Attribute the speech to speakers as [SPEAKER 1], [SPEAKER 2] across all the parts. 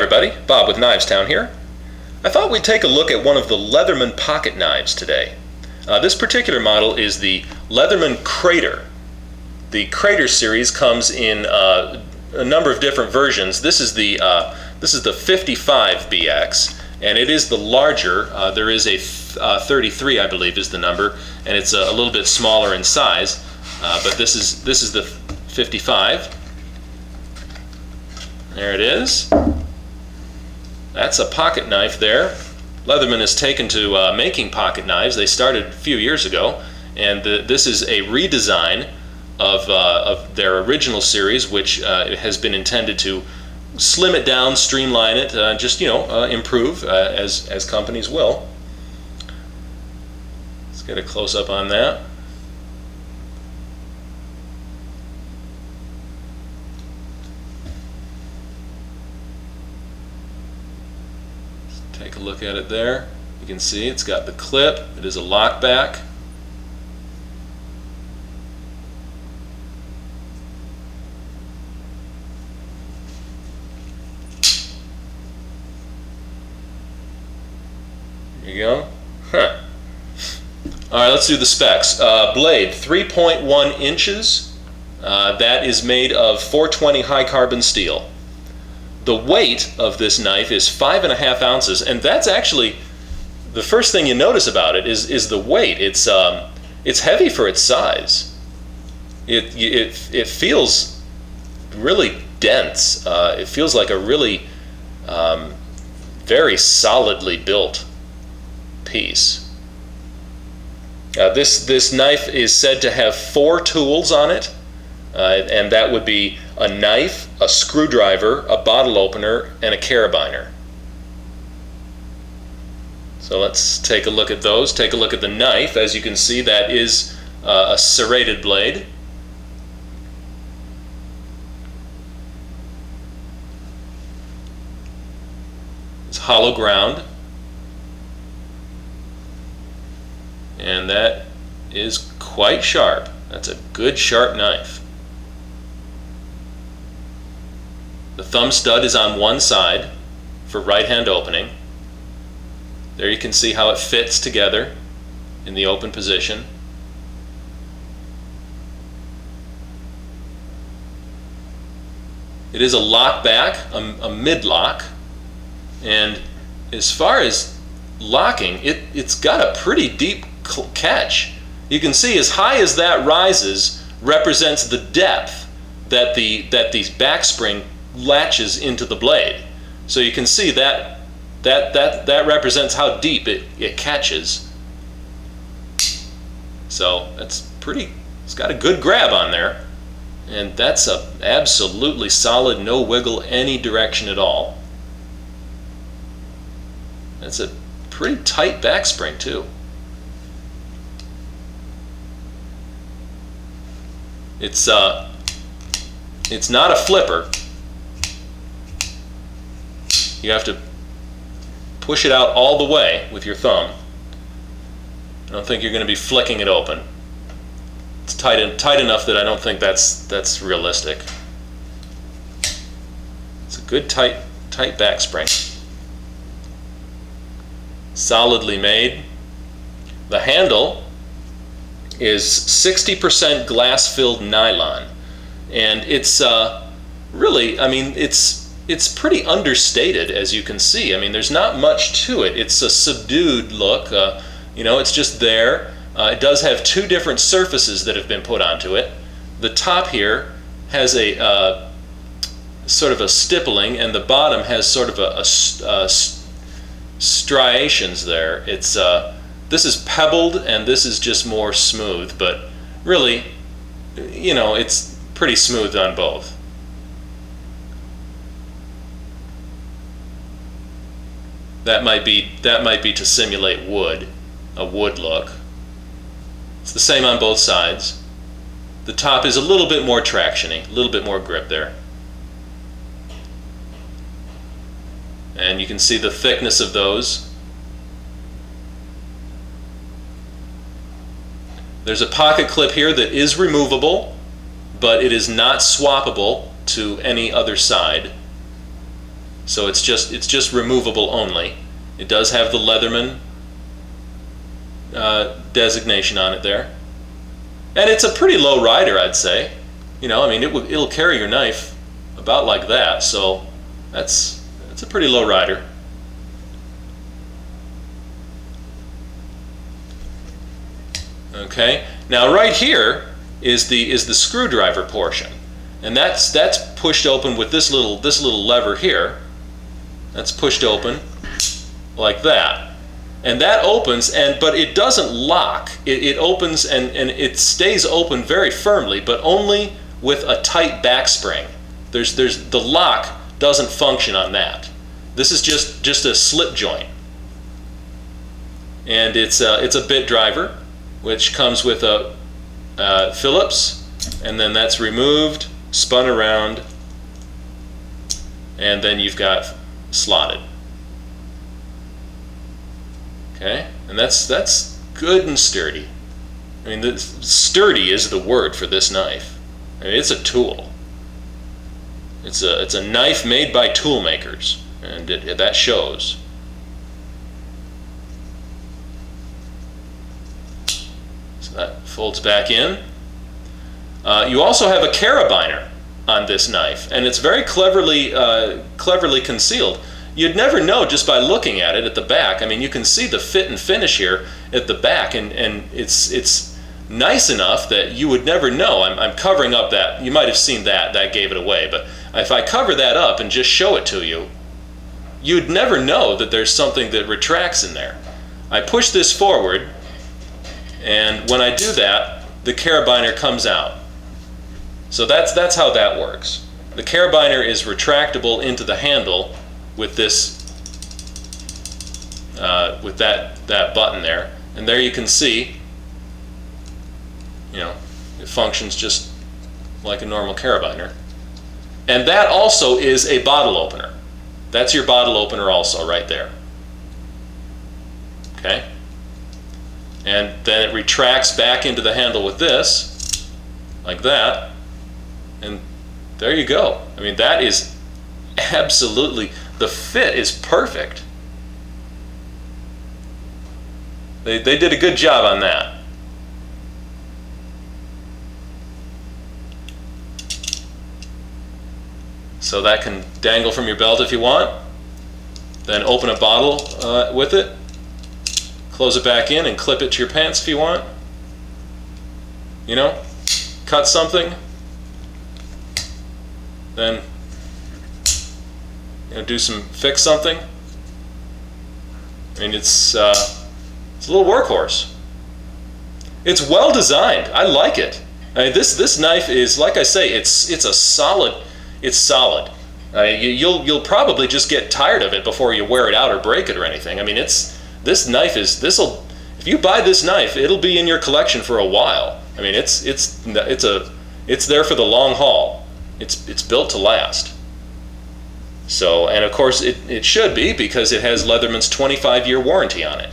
[SPEAKER 1] everybody, Bob with Knives Town here. I thought we'd take a look at one of the Leatherman pocket knives today. This particular model is the Leatherman Crater. The Crater series comes in a number of different versions. This is the 55BX, and it is the larger. There is a 33, I believe, is the number, and it's a little bit smaller in size. But this is the 55. There it is. That's a pocket knife there. Leatherman has taken to making pocket knives. They started a few years ago, and this is a redesign of their original series, which has been intended to slim it down, streamline it, just improve as companies will. Let's get a close-up on that. Take a look at it there. You can see it's got the clip. It is a lock back. There you go. Huh. All right, let's do the specs. Blade, 3.1 inches. That is made of 420 high carbon steel. The weight of this knife is 5.5 ounces, and that's actually the first thing you notice about it is the weight. It's heavy for its size. It feels really dense. It feels like a really very solidly built piece. This knife is said to have 4 tools on it, and that would be a knife, a screwdriver, a bottle opener, and a carabiner. So let's take a look at those. Take a look at the knife. As you can see, that is a serrated blade. It's hollow ground. And that is quite sharp. That's a good sharp knife. The thumb stud is on one side for right hand opening. There you can see how it fits together in the open position. It is a lock back, a mid lock, and as far as locking, it's got a pretty deep catch. You can see as high as that rises represents the depth that the back spring latches into the blade. So you can see that represents how deep it catches. So that's pretty, it's got a good grab on there, and that's a absolutely solid, no wiggle any direction at all. That's a pretty tight back spring too. It's not a flipper. You have to push it out all the way with your thumb. I don't think you're going to be flicking it open. It's tight enough that I don't think that's realistic. It's a good tight back spring. Solidly made. The handle is 60% glass-filled nylon, and it's really, I mean, it's pretty understated, as you can see. I mean, there's not much to it. It's a subdued look. It's just there. It does have 2 different surfaces that have been put onto it. The top here has a sort of a stippling, and the bottom has sort of a striations there. It's this is pebbled, and this is just more smooth. But really, it's pretty smooth on both. That might be to simulate wood, a wood look. It's the same on both sides. The top is a little bit more traction-y, a little bit more grip there. And you can see the thickness of those. There's a pocket clip here that is removable, but it is not swappable to any other side. so it's just removable only. It does have the Leatherman designation on it there, and it's a pretty low rider, I'd say. You know, I mean, it'll carry your knife about like that, so that's a pretty low rider. Okay, now right here is the screwdriver portion, and that's pushed open with this little lever here. That's pushed open like that, and that opens, but it doesn't lock. It opens and it stays open very firmly, but only with a tight back spring. The lock doesn't function on that. This is just a slip joint, and it's a bit driver, which comes with a Phillips, and then that's removed, spun around, and then you've got slotted. Okay, and that's good and sturdy. I mean, sturdy is the word for this knife. I mean, it's a tool. It's a knife made by tool makers, and that shows. So that folds back in. You also have a carabiner on this knife, and it's very cleverly concealed. You'd never know just by looking at it at the back. I mean, you can see the fit and finish here at the back, and it's nice enough that you would never know. I'm covering up that. You might have seen that gave it away, but if I cover that up and just show it to you, you'd never know that there's something that retracts in there. I push this forward, and when I do that, the carabiner comes out. So that's how that works. The carabiner is retractable into the handle with this, with that button there, and there you can see, you know, it functions just like a normal carabiner. And that also is a bottle opener. That's your bottle opener also right there. Okay? And then it retracts back into the handle with this, like that, and there you go. I mean, that is absolutely, the fit is perfect. They did a good job on that. So that can dangle from your belt if you want. Then open a bottle with it. Close it back in and clip it to your pants if you want. You know, cut something. Then, you know, fix something. I mean, it's a little workhorse. It's well designed. I like it. I mean, this knife is, like I say, it's solid. You'll probably just get tired of it before you wear it out or break it or anything. I mean, this knife is, if you buy this knife, it'll be in your collection for a while. I mean, it's there for the long haul. It's built to last. So, and of course it should be, because it has Leatherman's 25-year warranty on it.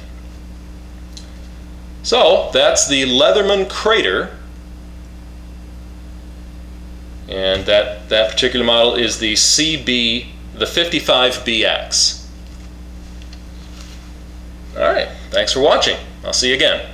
[SPEAKER 1] So that's the Leatherman Crater, and that particular model is the the 55BX. All right, thanks for watching. I'll see you again.